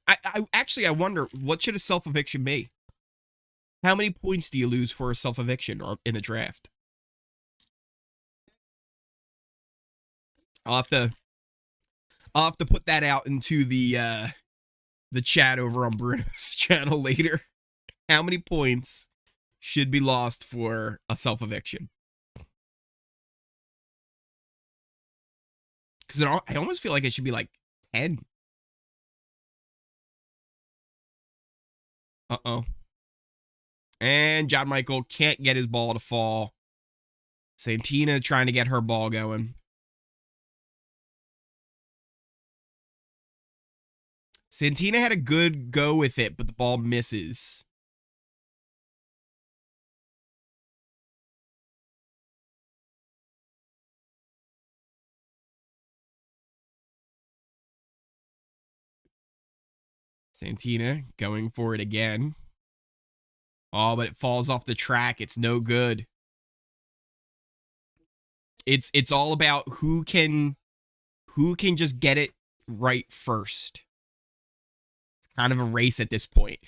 I actually wonder, what should a self-eviction be? How many points do you lose for a self-eviction in a draft? I'll I'll have to put that out into the chat over on Bruno's channel later. How many points should be lost for a self-eviction? Because I almost feel like it should be like 10. Uh-oh. And John Michael can't get his ball to fall. Santina trying to get her ball going. Santina had a good go with it, but the ball misses. Santina going for it again. Oh, but it falls off the track. It's no good. It's all about who can just get it right first. It's kind of a race at this point.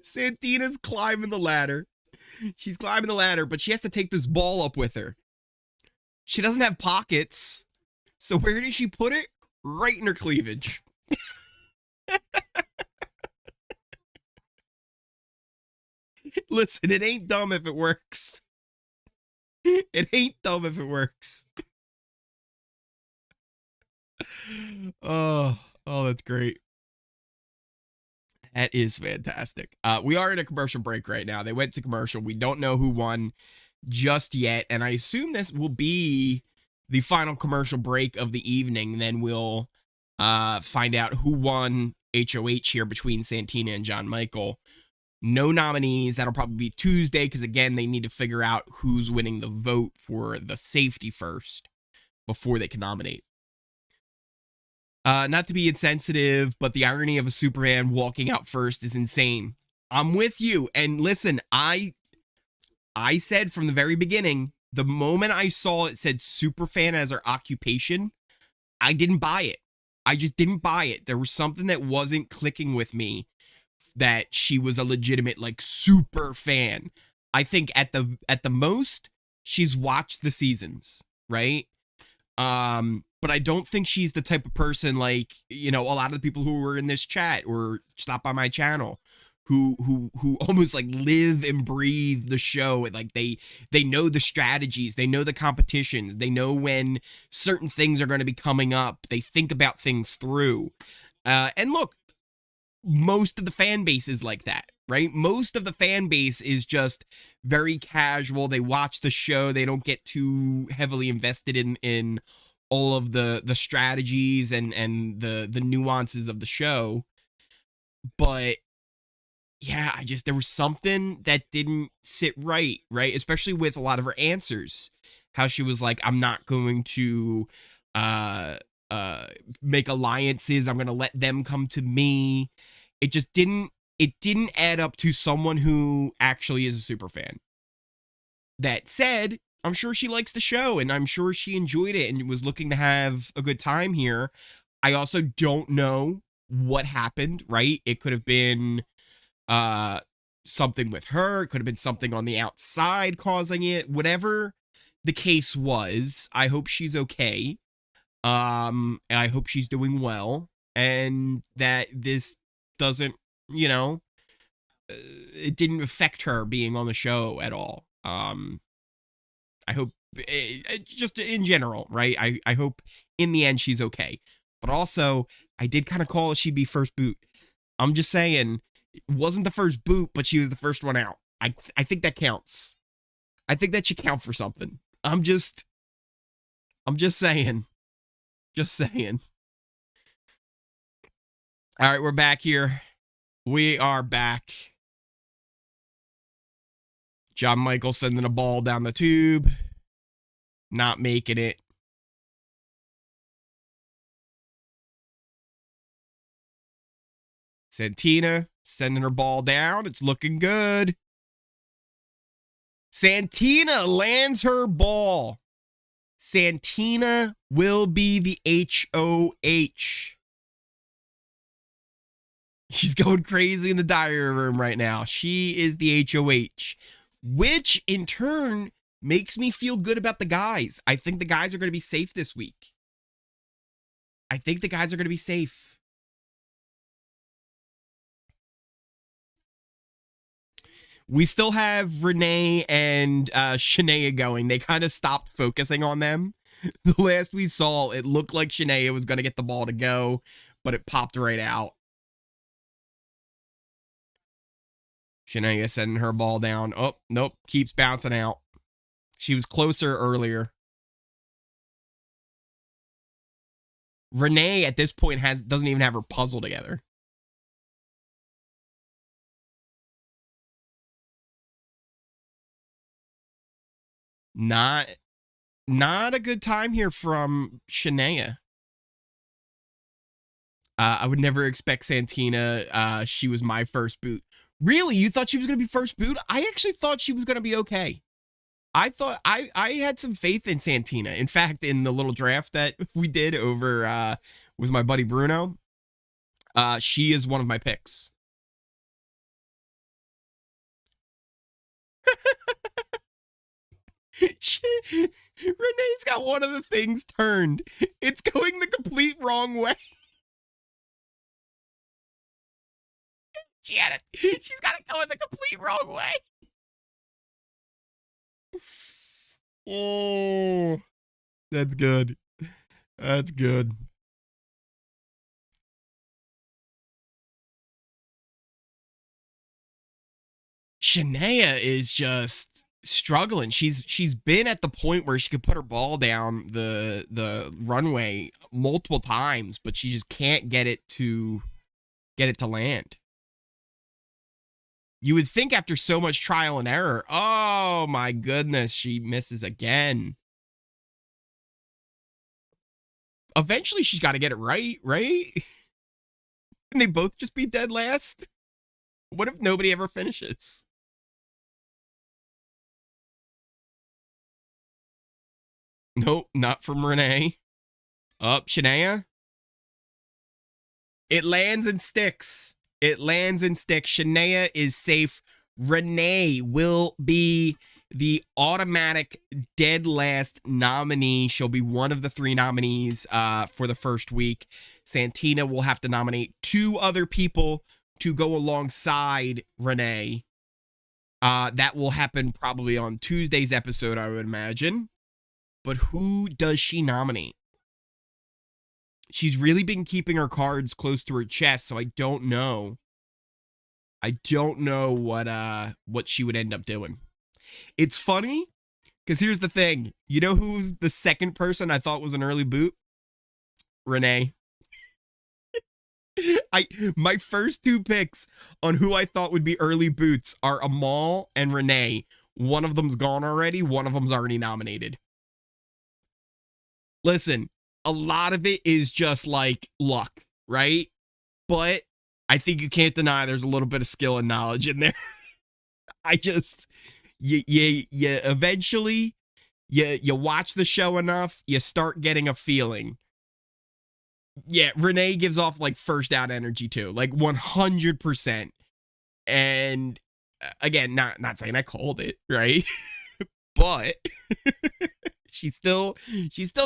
Santina's climbing the ladder. She's climbing the ladder, but she has to take this ball up with her. She doesn't have pockets. So where does she put it? Right in her cleavage. Listen, it ain't dumb if it works. It ain't dumb if it works. Oh, that's great. That is fantastic. We are in a commercial break right now. They went to commercial. We don't know who won just yet, and I assume this will be the final commercial break of the evening. Then we'll find out who won HOH here between Santina and John Michael. No nominees. That'll probably be Tuesday because, again, they need to figure out who's winning the vote for the safety first before they can nominate. Not to be insensitive, but the irony of a Superman walking out first is insane. I'm with you. And listen, I said from the very beginning, the moment I saw it said superfan as our occupation, I didn't buy it. I just didn't buy it. There was something that wasn't clicking with me that she was a legitimate, like, super fan. I think at the most, she's watched the seasons, right? But I don't think she's the type of person like, you know, a lot of the people who were in this chat or stop by my channel who almost like live and breathe the show. And like they know the strategies, they know the competitions, they know when certain things are going to be coming up. They think about things through. And look, most of the fan base is like that, right? Most of the fan base is just very casual. They watch the show. They don't get too heavily invested in all of the strategies and the nuances of the show. But yeah, there was something that didn't sit right? Especially with a lot of her answers. How she was like, I'm not going to make alliances. I'm going to let them come to me. It just didn't add up to someone who actually is a super fan. That said, I'm sure she likes the show and I'm sure she enjoyed it and was looking to have a good time here. I also don't know what happened, right? It could have been something with her. It could have been something on the outside causing it. Whatever the case was, I hope she's okay. And I hope she's doing well and that this doesn't, you know, it didn't affect her being on the show at all. I hope, just in general, right? I hope in the end she's okay. But also, I did kind of call it she'd be first boot. I'm just saying, it wasn't the first boot, but she was the first one out. I think that counts. I think that should count for something. I'm just saying. Just saying. All right, we're back here. We are back. John Michael sending a ball down the tube. Not making it. Santina sending her ball down. It's looking good. Santina lands her ball. Santina will be the HOH. She's going crazy in the diary room right now. She is the HOH, which in turn Makes me feel good about the guys. I think the guys are going to be safe this week. I think the guys are going to be safe. We still have Renee and Shania going. They kind of stopped focusing on them. The last we saw, it looked like Shania was going to get the ball to go, but it popped right out. Shania sending her ball down. Oh, nope. Keeps bouncing out. She was closer earlier. Renee at this point doesn't even have her puzzle together. Not a good time here from Shania. I would never expect Santina. She was my first boot. Really? You thought she was going to be first boot? I actually thought she was going to be okay. I thought I had some faith in Santina. In fact, in the little draft that we did over with my buddy Bruno, she is one of my picks. Renee's got one of the things turned. It's going the complete wrong way. She's got it going the complete wrong way. Oh, that's good. That's good. Shania is just struggling. She's been at the point where she could put her ball down the runway multiple times, but she just can't get it to land. You would think after so much trial and error, oh my goodness, she misses again. Eventually she's got to get it right? And they both just be dead last? What if nobody ever finishes? Nope, not from Renee. Up, Shania. It lands and sticks. It lands and sticks. Shania is safe. Renee will be the automatic dead last nominee. She'll be one of the 3 nominees for the first week. Santina will have to nominate 2 other people to go alongside Renee. That will happen probably on Tuesday's episode, I would imagine. But who does she nominate? She's really been keeping her cards close to her chest, so I don't know. I don't know what she would end up doing. It's funny, because here's the thing. You know who's the second person I thought was an early boot? Renee. My first 2 picks on who I thought would be early boots are Amal and Renee. One of them's gone already. One of them's already nominated. Listen, a lot of it is just like luck, right? But I think you can't deny there's a little bit of skill and knowledge in there. You eventually, you watch the show enough, you start getting a feeling. Yeah, Renee gives off like first out energy too, like 100%. And again, not saying I called it, right? But she's still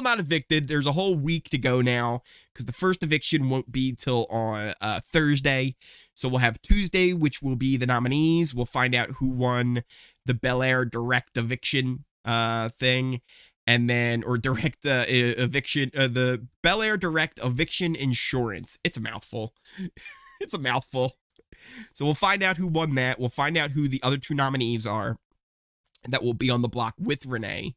not evicted. There's a whole week to go now because the first eviction won't be till on Thursday. So we'll have Tuesday, which will be the nominees. We'll find out who won the Bel Air direct eviction thing, and then or direct eviction, the Bel Air direct eviction insurance. It's a mouthful. It's a mouthful. So we'll find out who won that. We'll find out who the other 2 nominees are that will be on the block with Renee.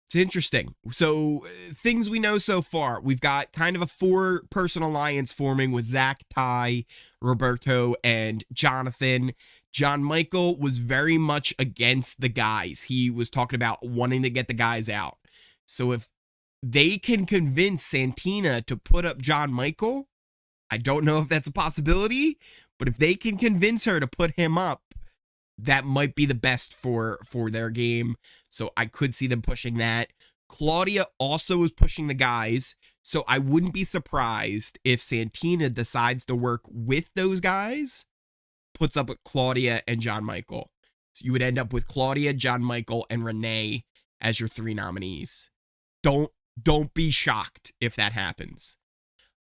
It's interesting. So things we know so far, we've got kind of a 4-person alliance forming with Zach, Ty, Roberto, and Jonathan. John Michael was very much against the guys. He was talking about wanting to get the guys out. So if they can convince Santina to put up John Michael, I don't know if that's a possibility, but if they can convince her to put him up, that might be the best for their game. So I could see them pushing that. Claudia also is pushing the guys. So I wouldn't be surprised if Santina decides to work with those guys, puts up with Claudia and John Michael. So you would end up with Claudia, John Michael, and Renee as your 3 nominees. Don't be shocked if that happens.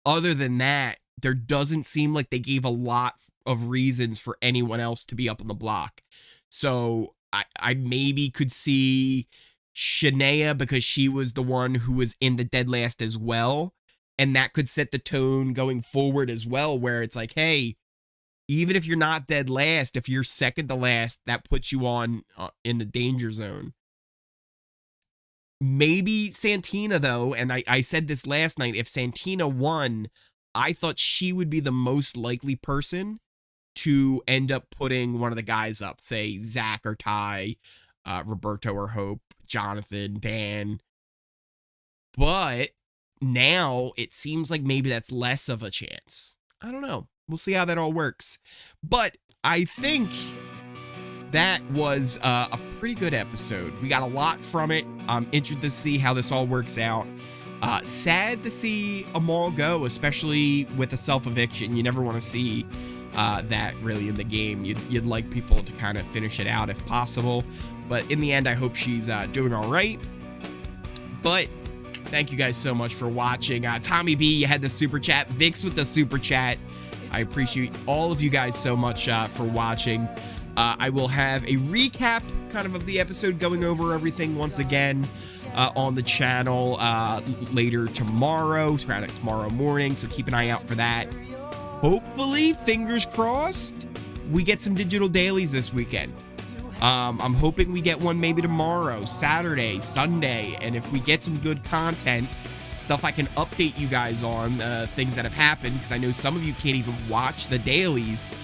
Other than that, there doesn't seem like they gave a lot of reasons for anyone else to be up on the block. So I maybe could see Shania, because she was the one who was in the dead last as well. And that could set the tone going forward as well, where it's like, hey, even if you're not dead last, if you're second to last, that puts you on in the danger zone. Maybe Santina, though, and I said this last night, if Santina won, I thought she would be the most likely person to end up putting one of the guys up, say Zach or Ty, Roberto or Hope, Jonathan, Dan. But now it seems like maybe that's less of a chance. I don't know. We'll see how that all works. But I think that was a pretty good episode. We got a lot from it. I'm interested to see how this all works out. Sad to see Amal go, especially with a self-eviction. You never want to see that really in the game. You'd like people to kind of finish it out if possible. But in the end, I hope she's doing all right. But thank you guys so much for watching. Tommy B, you had the super chat. Vix with the super chat. I appreciate all of you guys so much for watching. I will have a recap kind of the episode, going over everything once again on the channel later tomorrow, around tomorrow morning. So keep an eye out for that. Hopefully, fingers crossed, we get some digital dailies this weekend. I'm hoping we get one maybe tomorrow, Saturday, Sunday. And if we get some good content, stuff I can update you guys on, things that have happened, because I know some of you can't even watch the dailies.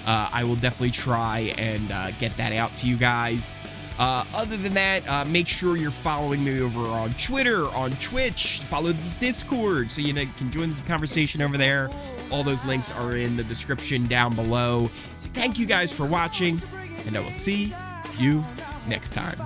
I will definitely try and get that out to you guys. Other than that, make sure you're following me over on Twitter, on Twitch, follow the Discord so you can join the conversation over there. All those links are in the description down below. Thank you guys for watching, and I will see you next time.